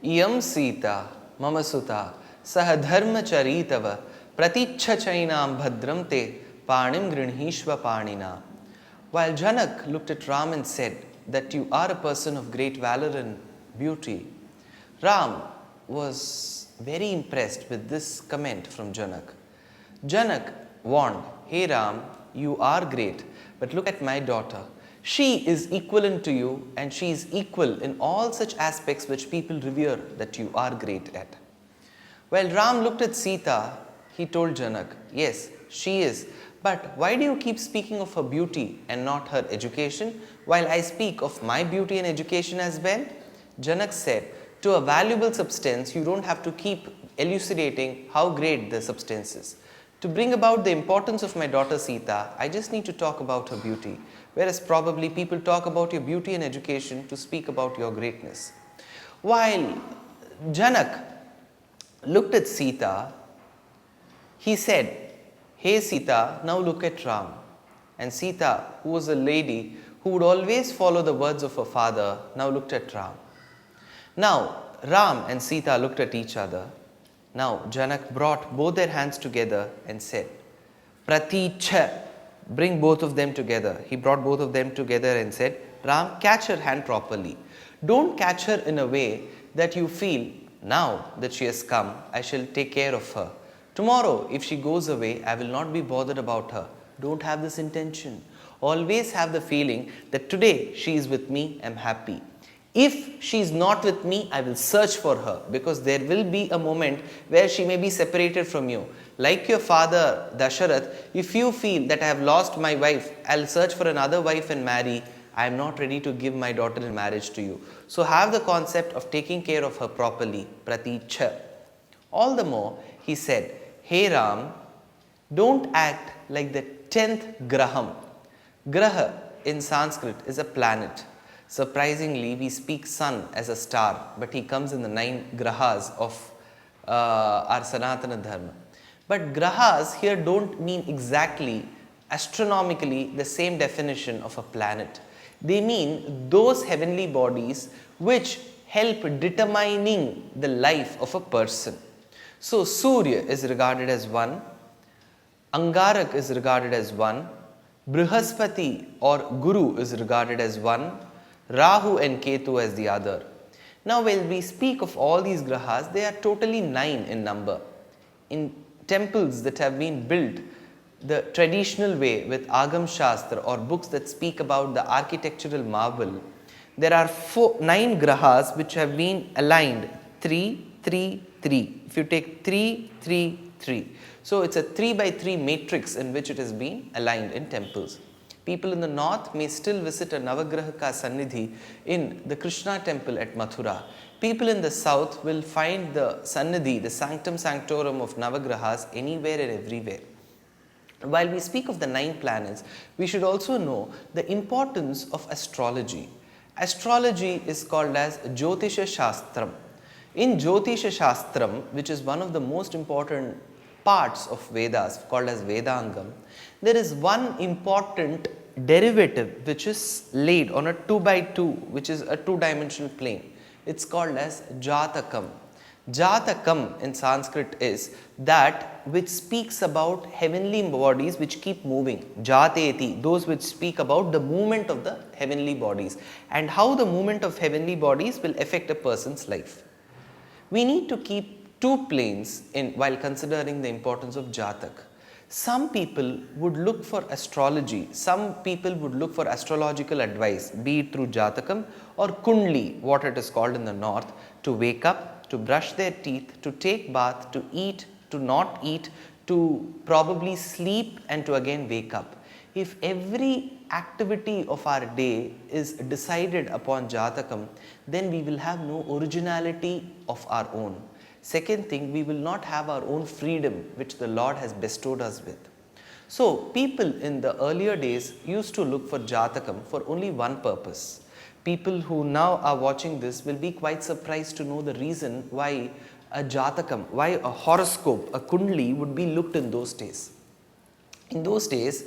Iyam Sita Mama Suta Saha Dharmacharitava Pratichha Chainam Bhadram Te Panim Grinhishva Panina. While Janak looked at Ram and said that you are a person of great valor and beauty, Ram was very impressed with this comment from Janak. Janak warned, "Hey Ram, you are great, but look at my daughter. She is equivalent to you and she is equal in all such aspects which people revere that you are great at." While Ram looked at Sita, he told Janak, "Yes, she is, but why do you keep speaking of her beauty and not her education, while I speak of my beauty and education as well?" Janak said, "To a valuable substance, you don't have to keep elucidating how great the substance is. To bring about the importance of my daughter Sita, I just need to talk about her beauty, whereas probably people talk about your beauty and education to speak about your greatness." While Janak looked at Sita, he said, "Hey Sita, now look at Ram." And Sita, who was a lady who would always follow the words of her father, now looked at Ram. Now, Ram and Sita looked at each other. Now, Janak brought both their hands together and said, "Praticha," bring both of them together. He brought both of them together and said, "Ram, catch her hand properly. Don't catch her in a way that you feel, now that she has come, I shall take care of her. Tomorrow, if she goes away, I will not be bothered about her. Don't have this intention. Always have the feeling that today she is with me, I am happy. If she is not with me, I will search for her, because there will be a moment where she may be separated from you. Like your father Dasharath, if you feel that I have lost my wife, I will search for another wife and marry. I am not ready to give my daughter in marriage to you. So have the concept of taking care of her properly, Praticha." All the more, he said, "Hey Ram, don't act like the 10th Graham." Graha in Sanskrit is a planet. Surprisingly, we speak sun as a star, but he comes in the 9 grahas of our Sanatana Dharma. But grahas here don't mean exactly astronomically the same definition of a planet. They mean those heavenly bodies which help determining the life of a person. So Surya is regarded as one, Angarak is regarded as one, Brihaspati or Guru is regarded as one, Rahu and Ketu as the other. Now when we speak of all these grahas, they are totally 9 in number. In temples that have been built the traditional way with Agam Shastra or books that speak about the architectural marvel, there are 9 grahas which have been aligned 3, 3, 3. If you take 3, 3, 3. So it's a 3 by 3 matrix in which it has been aligned in temples. People in the north may still visit a Navagrahaka Sannidhi in the Krishna temple at Mathura. People in the south will find the Sannidhi, the sanctum sanctorum of Navagrahas, anywhere and everywhere. While we speak of the 9 planets, we should also know the importance of astrology. Astrology is called as Jyotisha Shastram. In Jyotisha Shastram, which is one of the most important parts of Vedas called as Vedangam, there is one important derivative which is laid on a 2 by 2, which is a 2-dimensional plane. It's called as Jatakam. Jatakam in Sanskrit is that which speaks about heavenly bodies which keep moving. Jateti, those which speak about the movement of the heavenly bodies and how the movement of heavenly bodies will affect a person's life. We need to keep 2 planes while considering the importance of Jatak. Some people would look for astrology, some people would look for astrological advice, be it through Jatakam or Kundli, what it is called in the north, to wake up, to brush their teeth, to take bath, to eat, to not eat, to probably sleep and to again wake up. If every activity of our day is decided upon Jatakam, then we will have no originality of our own. Second thing, we will not have our own freedom which the Lord has bestowed us with. So, people in the earlier days used to look for Jatakam for only one purpose. People who now are watching this will be quite surprised to know the reason why a Jatakam, why a horoscope, a Kundli would be looked in those days. In those days,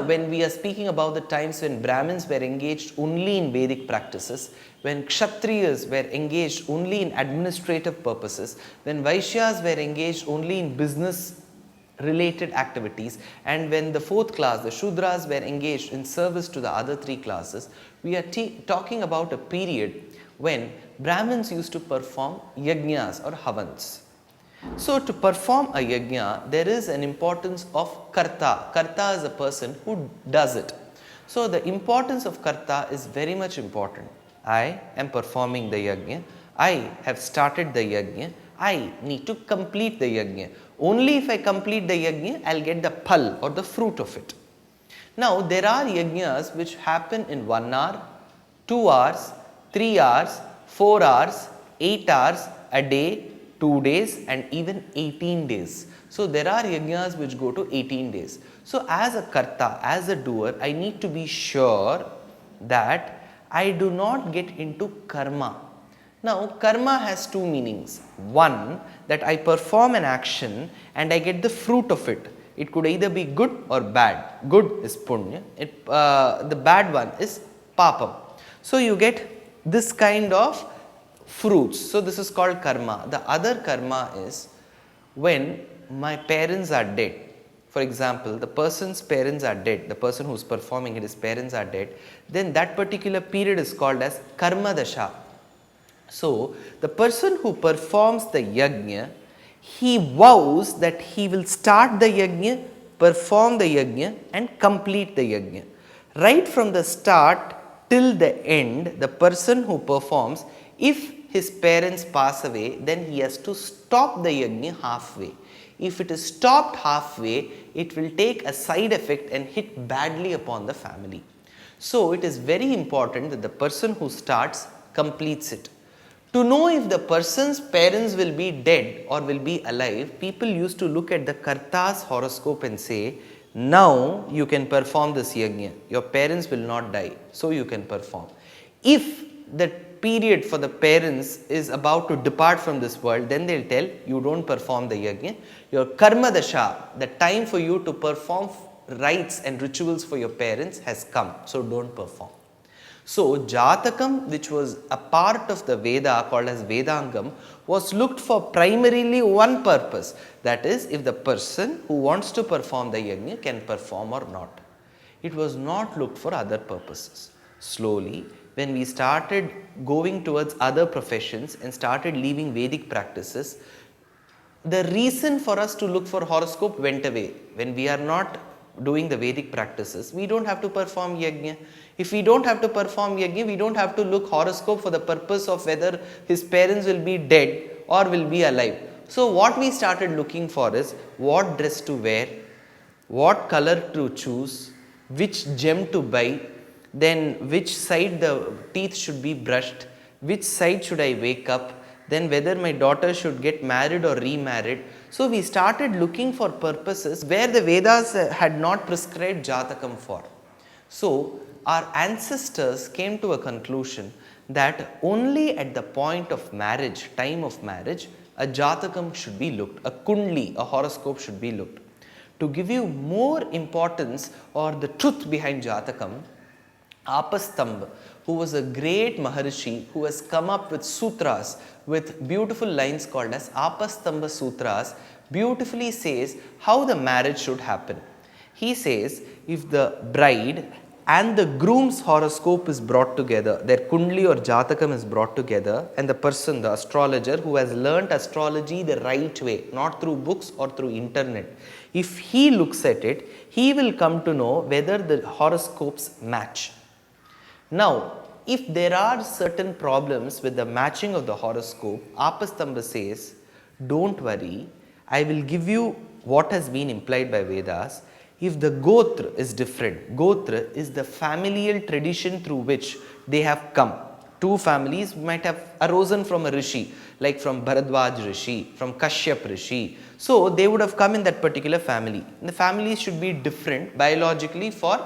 when we are speaking about the times when Brahmins were engaged only in Vedic practices, when Kshatriyas were engaged only in administrative purposes, when Vaishyas were engaged only in business related activities, and when the fourth class, the Shudras, were engaged in service to the other three classes, we are talking about a period when Brahmins used to perform yajnas or havans. So, to perform a yajna, there is an importance of karta. Karta is a person who does it. So, the importance of karta is very much important. I am performing the yajna. I have started the yajna. I need to complete the yajna. Only if I complete the yajna, I will get the phal or the fruit of it. Now, there are yajnas which happen in 1 hour, 2 hours, 3 hours, 4 hours, 8 hours, a day, 2 days, and even 18 days. So, there are yajnas which go to 18 days. So, as a karta, as a doer, I need to be sure that I do not get into karma. Now, karma has two meanings. One, that I perform an action and I get the fruit of it. It could either be good or bad. Good is punya, the bad one is papam. So, you get this kind of fruits. So, this is called karma. The other karma is when my parents are dead. For example, the person's parents are dead, the person who is performing it, his parents are dead, then that particular period is called as karma dasha. So, the person who performs the yajna, he vows that he will start the yajna, perform the yajna and complete the yajna. Right from the start till the end, the person who performs, if his parents pass away, then he has to stop the yajna halfway. If it is stopped halfway, it will take a side effect and hit badly upon the family. So, it is very important that the person who starts completes it. To know if the person's parents will be dead or will be alive, people used to look at the karta's horoscope and say, now you can perform this yajna. Your parents will not die, so you can perform. If the period for the parents is about to depart from this world, then they will tell you don't perform the yajna. Your karma dasha, the time for you to perform rites and rituals for your parents has come, so don't perform. So, Jatakam, which was a part of the Veda called as Vedangam, was looked for primarily one purpose, that is, if the person who wants to perform the yajna can perform or not. It was not looked for other purposes. Slowly, when we started going towards other professions and started leaving Vedic practices, the reason for us to look for horoscope went away. When we are not doing the Vedic practices, we don't have to perform yajna. If we don't have to perform yajna, we don't have to look horoscope for the purpose of whether his parents will be dead or will be alive. So, what we started looking for is what dress to wear, what color to choose, which gem to buy, then which side the teeth should be brushed, which side should I wake up, then whether my daughter should get married or remarried. So, we started looking for purposes where the Vedas had not prescribed Jatakam for. So, our ancestors came to a conclusion that only at the point of marriage, time of marriage, a Jatakam should be looked, a Kundli, a horoscope should be looked. To give you more importance or the truth behind Jatakam, Apastambha, who was a great Maharishi who has come up with sutras with beautiful lines called as Apastambha Sutras, beautifully says how the marriage should happen. He says if the bride and the groom's horoscope is brought together, their Kundli or Jatakam is brought together, and the person, the astrologer who has learnt astrology the right way, not through books or through internet, if he looks at it, he will come to know whether the horoscopes match. Now, if there are certain problems with the matching of the horoscope, Apastambha says, don't worry, I will give you what has been implied by Vedas. If the Gotra is different, Gotra is the familial tradition through which they have come. Two families might have arisen from a Rishi, like from Bharadwaj Rishi, from Kashyap Rishi. So, they would have come in that particular family. The families should be different biologically for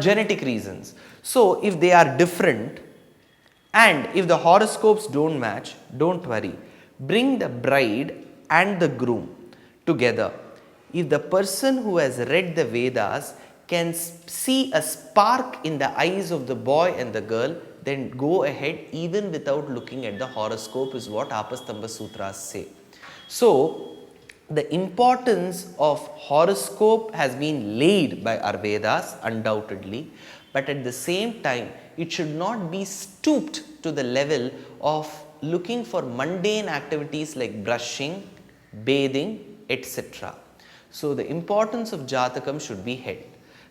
genetic reasons. So, if they are different and if the horoscopes don't match, don't worry. Bring the bride and the groom together. If the person who has read the Vedas can see a spark in the eyes of the boy and the girl, then go ahead even without looking at the horoscope, is what Apastamba Sutras say. So, the importance of horoscope has been laid by our Vedas, undoubtedly, but at the same time, it should not be stooped to the level of looking for mundane activities like brushing, bathing, etc. So, the importance of Jatakam should be held.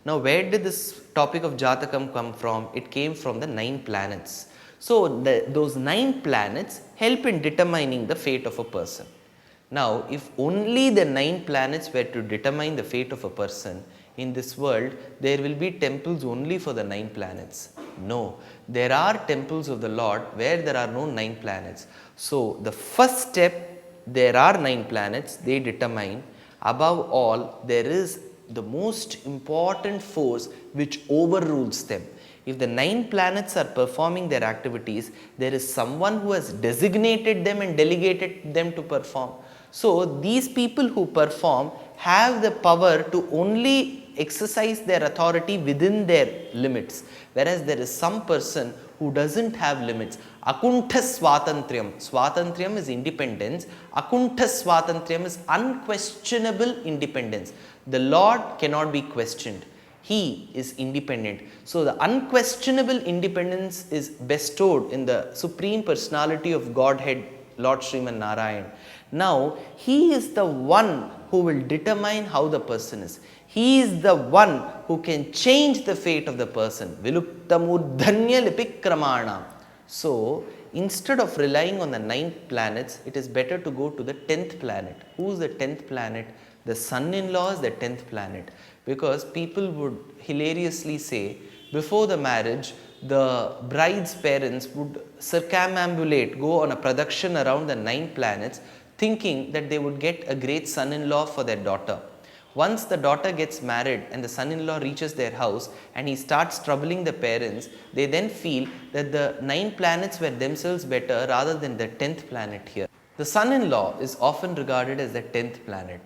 Now, where did this topic of Jatakam come from? It came from the 9 planets. So, those 9 planets help in determining the fate of a person. Now, if only the 9 planets were to determine the fate of a person, in this world, there will be temples only for the 9 planets. No, there are temples of the Lord where there are no 9 planets. So, the first step, there are 9 planets, they determine. Above all, there is the most important force which overrules them. If the 9 planets are performing their activities, there is someone who has designated them and delegated them to perform. So, these people who perform have the power to only exercise their authority within their limits, whereas there is some person who doesn't have limits. Akuntha Swatantriyam. Swatantriyam is independence. Akuntha Swatantriyam is unquestionable independence. The Lord cannot be questioned. He is independent. So, the unquestionable independence is bestowed in the Supreme Personality of Godhead, Lord Sriman Narayan. Now, He is the one who will determine how the person is. He is the one who can change the fate of the person. Viluptamurdhanya lipikramana. So, instead of relying on the 9th planets, it is better to go to the 10th planet. Who is the 10th planet? The son-in-law is the 10th planet. Because people would hilariously say, before the marriage, the bride's parents would circumambulate, go on a production around the 9 planets, thinking that they would get a great son-in-law for their daughter. Once the daughter gets married and the son-in-law reaches their house and he starts troubling the parents, they then feel that the 9 planets were themselves better rather than the 10th planet here. The son-in-law is often regarded as the 10th planet.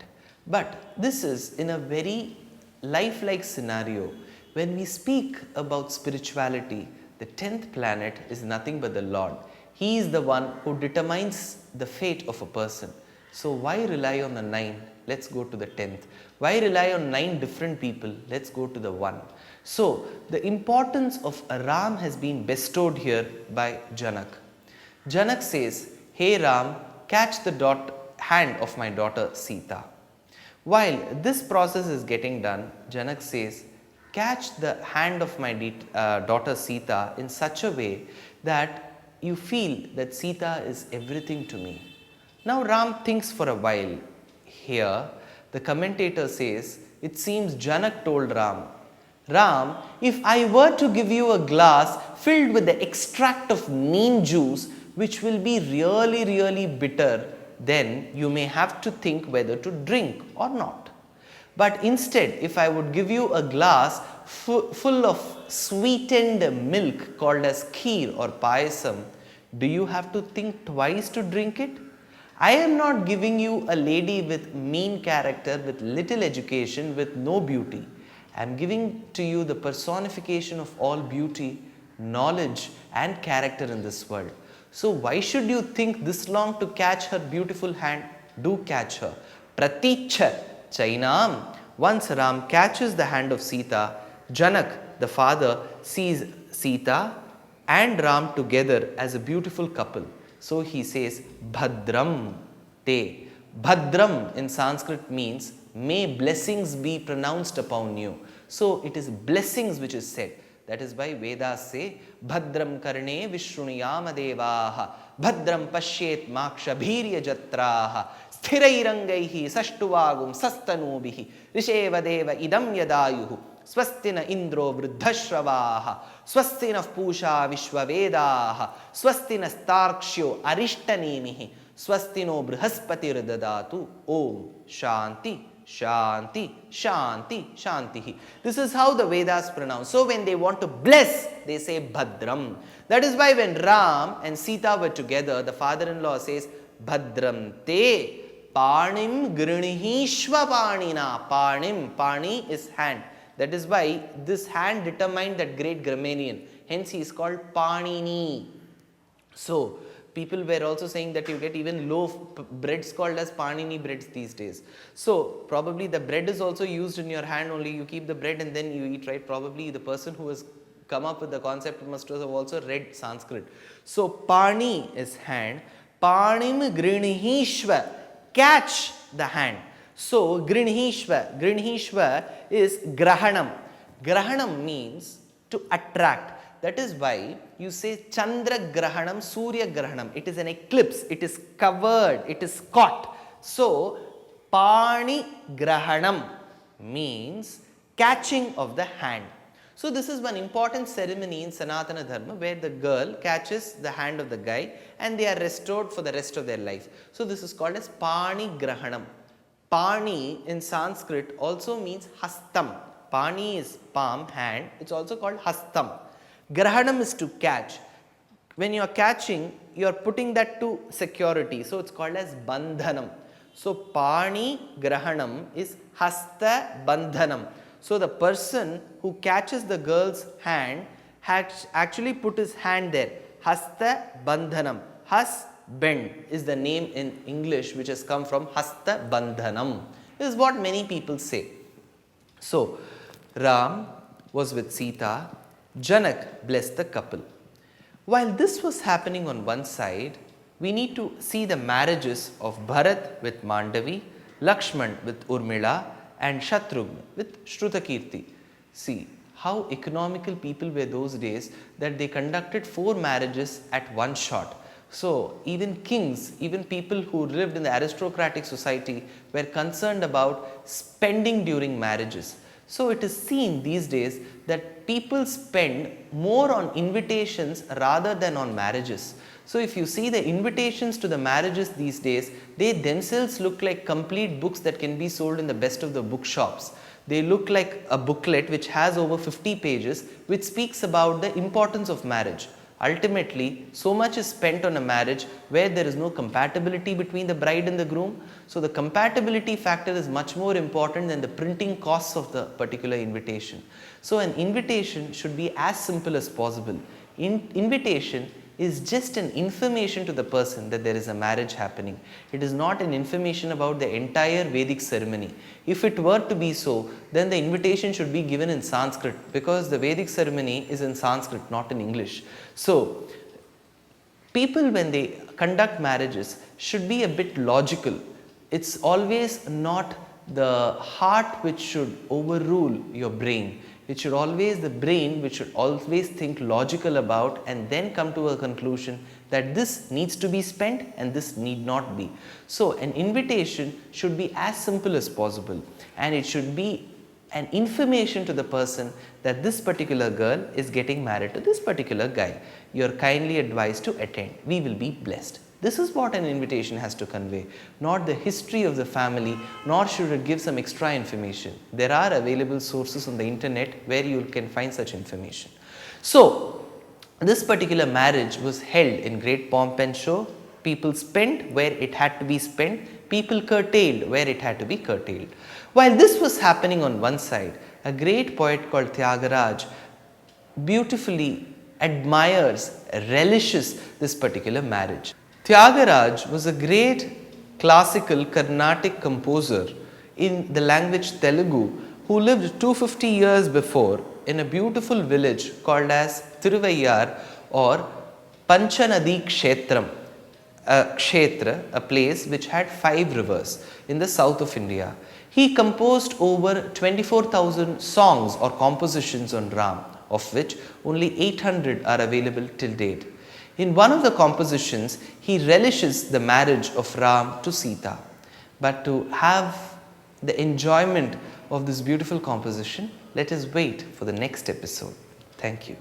But this is in a very lifelike scenario. When we speak about spirituality, the 10th planet is nothing but the Lord. He is the one who determines the fate of a person. So why rely on the 9? Let's go to the 10th. Why rely on 9 different people? Let's go to the 1. So the importance of a Ram has been bestowed here by Janak. Janak says, "Hey Ram, catch the hand of my daughter Sita." While this process is getting done, Janak says, "Catch the hand of my daughter Sita in such a way that you feel that Sita is everything to me." Now Ram thinks for a while. Here, the commentator says, it seems Janak told Ram, "Ram, if I were to give you a glass filled with the extract of neem juice, which will be really, really bitter, then you may have to think whether to drink or not. But instead, if I would give you a glass full of sweetened milk called as kheer or payasam, do you have to think twice to drink it? I am not giving you a lady with mean character, with little education, with no beauty. I am giving to you the personification of all beauty, knowledge and character in this world. So why should you think this long to catch her beautiful hand? Do catch her. Praticha Chainam." Once Ram catches the hand of Sita, Janak, the father, sees Sita and Ram together as a beautiful couple. So he says, "Bhadram te." Bhadram in Sanskrit means, "May blessings be pronounced upon you." So it is blessings which is said. That is why Vedas say, "Bhadram karne vishruniyama devaha, bhadram pashyet makshabhirya jatraha, sthirairangaihi sashtuvagum sastanubihi, risheva deva idam yadayuhu, swastina indro vruddhashravaha, swastina pusha vishwavedaha, swastina starkshyo arishtanemihi, swastino brihaspati dadatu, Om Shanti. Shanti, Shanti, Shanti. This is how the Vedas pronounce. So when they want to bless, they say Bhadram. That is why when Ram and Sita were together, the father-in-law says, "Bhadram te panim grinihishva panina." Panim, pani is hand. That is why this hand determined that great grammarian. Hence he is called Panini. So people were also saying that you get even loaf breads called as Panini breads these days. So probably the bread is also used in your hand only. You keep the bread and then you eat, right? Probably the person who has come up with the concept must have also read Sanskrit. So Pani is hand. Panim Grinhishva, catch the hand. So Grinhishva is Grahanam. Grahanam means to attract. That is why you say Chandra Grahanam, Surya Grahanam. It is an eclipse. It is covered. It is caught. So Pani Grahanam means catching of the hand. So this is one important ceremony in Sanatana Dharma where the girl catches the hand of the guy and they are restored for the rest of their life. So this is called as Pani Grahanam. Pani in Sanskrit also means Hastam. Pani is palm, hand. It's also called Hastam. Grahanam is to catch. When you are catching, you are putting that to security. So it's called as Bandhanam. So Pani Grahanam is Hasta Bandhanam. So the person who catches the girl's hand has actually put his hand there. Hasta Bandhanam. Has bend is the name in English which has come from Hasta Bandhanam. This is what many people say. So Ram was with Sita. Janak blessed the couple. While this was happening on one side, we need to see the marriages of Bharat with Mandavi, Lakshman with Urmila, and Shatrughna with Shrutakirti. See how economical people were those days that they conducted 4 marriages at one shot. So even kings, even people who lived in the aristocratic society were concerned about spending during marriages. So it is seen these days that people spend more on invitations rather than on marriages. So if you see the invitations to the marriages these days, they themselves look like complete books that can be sold in the best of the bookshops. They look like a booklet which has over 50 pages which speaks about the importance of marriage. Ultimately, so much is spent on a marriage where there is no compatibility between the bride and the groom. So the compatibility factor is much more important than the printing costs of the particular invitation. So an invitation should be as simple as possible. Invitation is just an information to the person that there is a marriage happening. It is not an information about the entire Vedic ceremony. If it were to be so, then the invitation should be given in Sanskrit because the Vedic ceremony is in Sanskrit, not in English. So, people when they conduct marriages should be a bit logical. It's always not the heart which should overrule your brain. It should always, the brain which should always think logical about and then come to a conclusion that this needs to be spent and this need not be. So an invitation should be as simple as possible and it should be an information to the person that this particular girl is getting married to this particular guy. You are kindly advised to attend. We will be blessed. This is what an invitation has to convey, not the history of the family, nor should it give some extra information. There are available sources on the internet where you can find such information. So, this particular marriage was held in great pomp and show. People spent where it had to be spent. People curtailed where it had to be curtailed. While this was happening on one side, a great poet called Tyagaraj beautifully admires, relishes this particular marriage. Tyagaraj was a great classical Carnatic composer in the language Telugu who lived 250 years before in a beautiful village called as Thiruvayyar or Panchanadi Kshetram, a place which had 5 rivers in the south of India. He composed over 24,000 songs or compositions on Ram, of which only 800 are available till date. In one of the compositions, he relishes the marriage of Ram to Sita. But to have the enjoyment of this beautiful composition, let us wait for the next episode. Thank you.